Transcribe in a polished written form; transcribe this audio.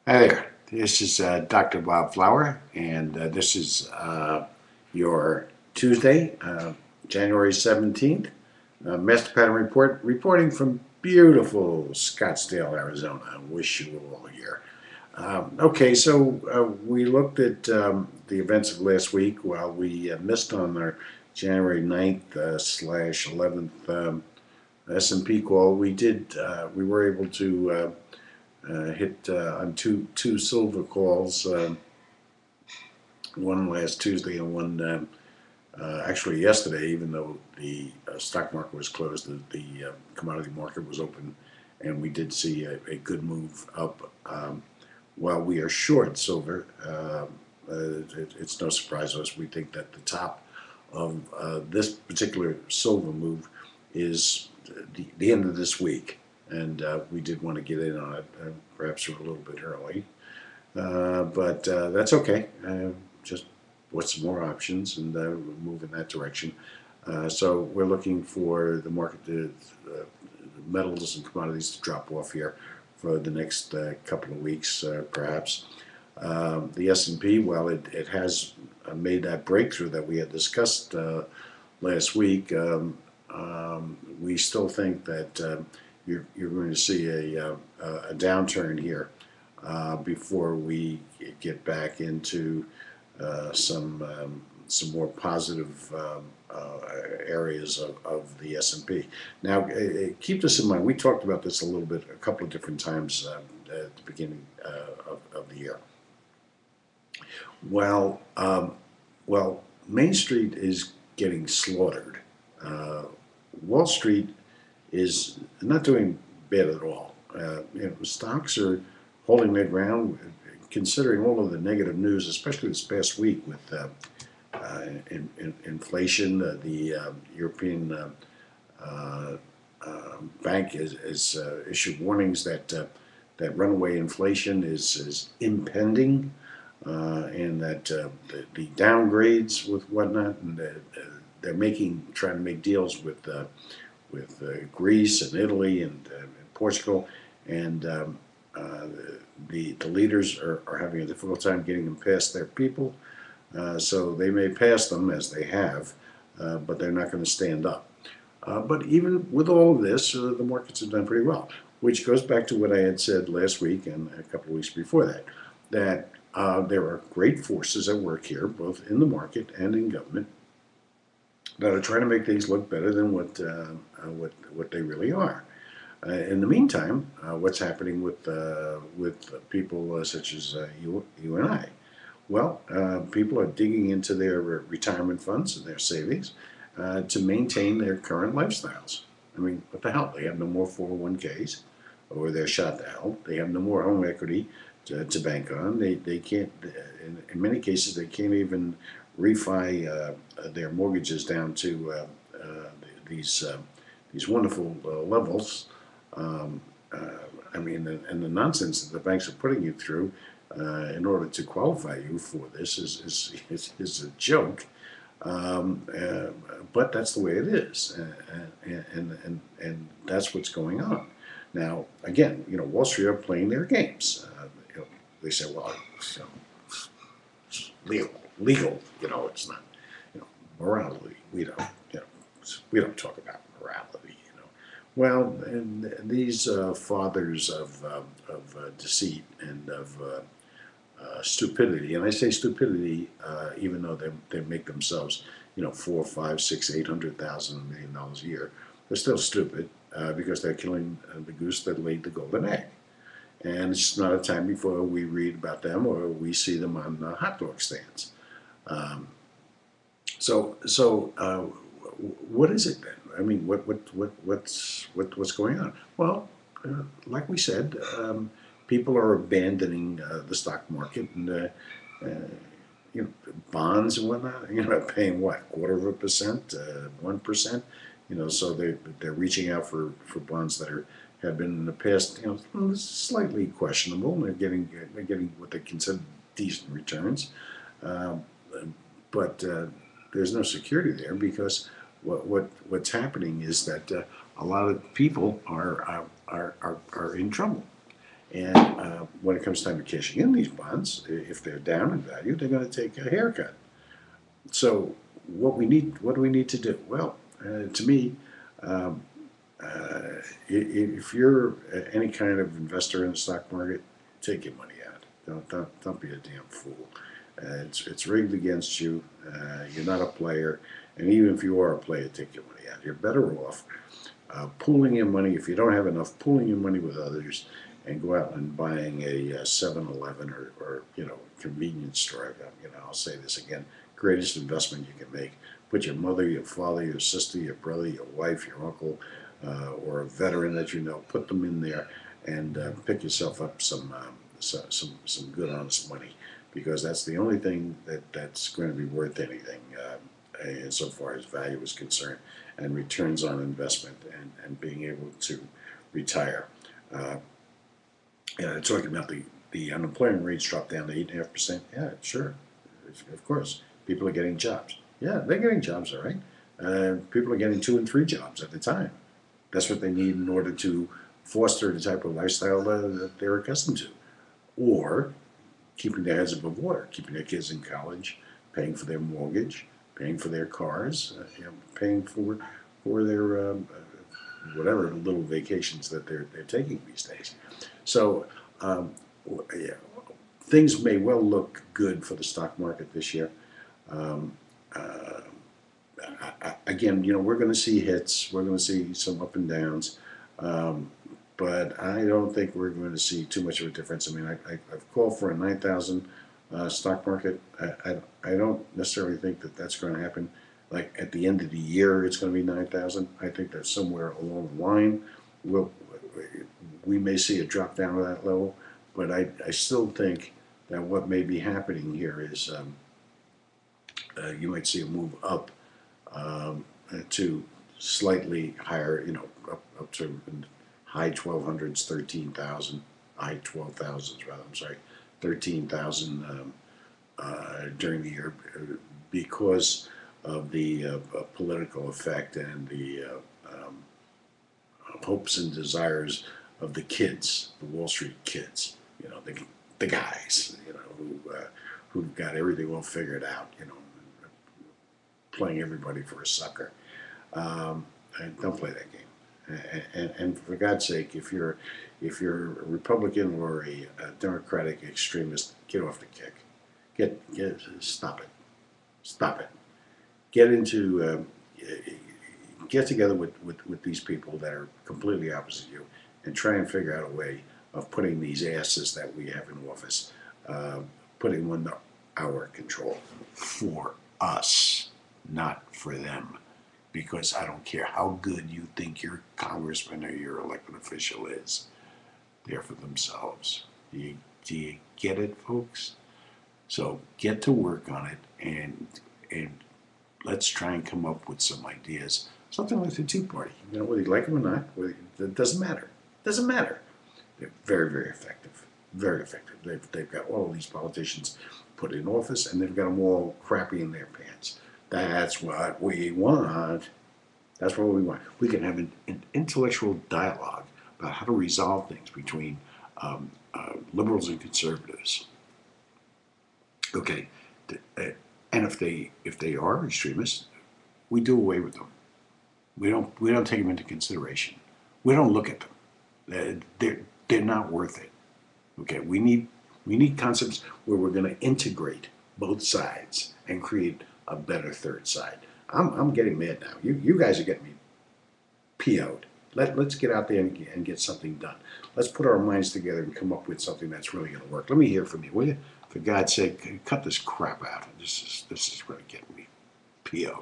Hi there. This is Dr. Bob Flower, and this is your Tuesday, January 17th, Master Pattern Report, reporting from beautiful Scottsdale, Arizona. I wish you were all here. Okay, so we looked at the events of last week while we missed on our January 9th slash 11th S&P call. We were able to hit on two silver calls, one last Tuesday and one actually yesterday. Even though the stock market was closed, the commodity market was open, and we did see a good move up. While we are short silver, it's no surprise to us. We think that the top of this particular silver move is the end of this week, and we did want to get in on it. Perhaps we're a little bit early, but that's okay. Just what's some more options and move in that direction. So we're looking for the market metals and commodities to drop off here for the next couple of weeks, perhaps. The S&P, well, it has made that breakthrough that we had discussed last week. We still think that you're going to see a downturn here before we get back into some more positive areas of the S&P. Now, keep this in mind. We talked about this a little bit, a couple of different times at the beginning of the year. Well, Main Street is getting slaughtered. Wall Street is not doing bad at all. Stocks are holding their ground, considering all of the negative news, especially this past week with inflation. The European Bank has issued warnings that runaway inflation is impending, and that the downgrades with whatnot, and they're trying to make deals with Greece and Italy and Portugal, and the leaders are having a difficult time getting them past their people. So they may pass them as they have, but they're not going to stand up. But even with all of this, the markets have done pretty well, which goes back to what I had said last week and a couple of weeks before that there are great forces at work here, both in the market and in government, that are trying to make things look better than what they really are. In the meantime, what's happening with people such as you and I? Well, people are digging into their retirement funds and their savings to maintain their current lifestyles. I mean, what the hell? They have no more 401ks, or they're shot to hell. They have no more home equity to bank on. They can't, in many cases, they can't even refi their mortgages down to these wonderful levels. I mean, and the nonsense that the banks are putting you through in order to qualify you for this is a joke. But that's the way it is, and that's what's going on. Now, again, Wall Street are playing their games. They say, well, it's legal. It's not, morality. We don't talk about morality. Well, and these fathers of deceit and of stupidity, and I say stupidity even though they make themselves, four, five, six, $800,000, $1 million a year, they're still stupid because they're killing the goose that laid the golden egg. And it's not a time before we read about them or we see them on hot dog stands. So what is it then? I mean, what's going on? Well, like we said, people are abandoning the stock market, and bonds and whatnot. Paying what, 1/4%, 1%. So they're reaching out for bonds that have been in the past, slightly questionable. They're getting what they consider decent returns, but there's no security there because what's happening is that a lot of people are in trouble, And when it comes time to cashing in these bonds, if they're down in value, they're going to take a haircut. So what do we need to do? Well, to me, um, if you're any kind of investor in the stock market, take your money out. Don't be a damn fool. It's rigged against you. You're not a player, and even if you are a player, take your money out. You're better off pooling your money. If you don't have enough, pooling your money with others, and go out and buying a 7-Eleven or convenience store. I'll say this again: greatest investment you can make. Put your mother, your father, your sister, your brother, your wife, your uncle, or a veteran that you know. Put them in there and pick yourself up some good honest money, because that's the only thing that's going to be worth anything insofar as value is concerned, and returns on investment, and being able to retire. Uh, Talking about the unemployment rates dropped down to 8.5%. Yeah, sure, of course. People are getting jobs. Yeah, they're getting jobs, all right. People are getting 2 and 3 jobs at a time. That's what they need in order to foster the type of lifestyle that they're accustomed to. Or keeping their heads above water, keeping their kids in college, paying for their mortgage, paying for their cars, paying for their whatever little vacations that they're taking these days. So yeah, things may well look good for the stock market this year. Um, uh, Again, we're going to see hits. We're going to see some up and downs. Um, but I don't think we're going to see too much of a difference. I mean, I've called for a 9,000 stock market. I don't necessarily think that that's going to happen. Like at the end of the year, it's going to be 9,000. I think that somewhere along the line, we'll, we may see a drop down to that level. But I still think that what may be happening here is you might see a move up to slightly higher, up to high 1200s, 13,000, high 12,000s rather, I'm sorry, 13,000 during the year, because of the political effect and the hopes and desires of the kids, the Wall Street kids, the guys, who've got everything all figured out, playing everybody for a sucker. And don't play that game. And for God's sake, if you're a Republican or a Democratic extremist, get off the kick. Stop it. Stop it. Get into get together with these people that are completely opposite you, and try and figure out a way of putting these asses that we have in office, putting them under our control for us, not for them. Because I don't care how good you think your congressman or your elected official is, they're for themselves. Do you get it, folks? So get to work on it, and let's try and come up with some ideas. Something like the Tea Party. Whether you like them or not, it doesn't matter. It doesn't matter. They're very, very effective. Very effective. They've got all of these politicians put in office, and they've got them all crappy in their pants. That's what we want. That's what we want. We can have an intellectual dialogue about how to resolve things between liberals and conservatives. Okay, and if they are extremists, we do away with them. We don't take them into consideration. We don't look at them. They're not worth it. Okay, we need concepts where we're going to integrate both sides and create a better third side. I'm getting mad now. You guys are getting me PO'd. Let's get out there and get something done. Let's put our minds together and come up with something that's really going to work. Let me hear from you, will you? For God's sake, cut this crap out. This is really getting me PO'd.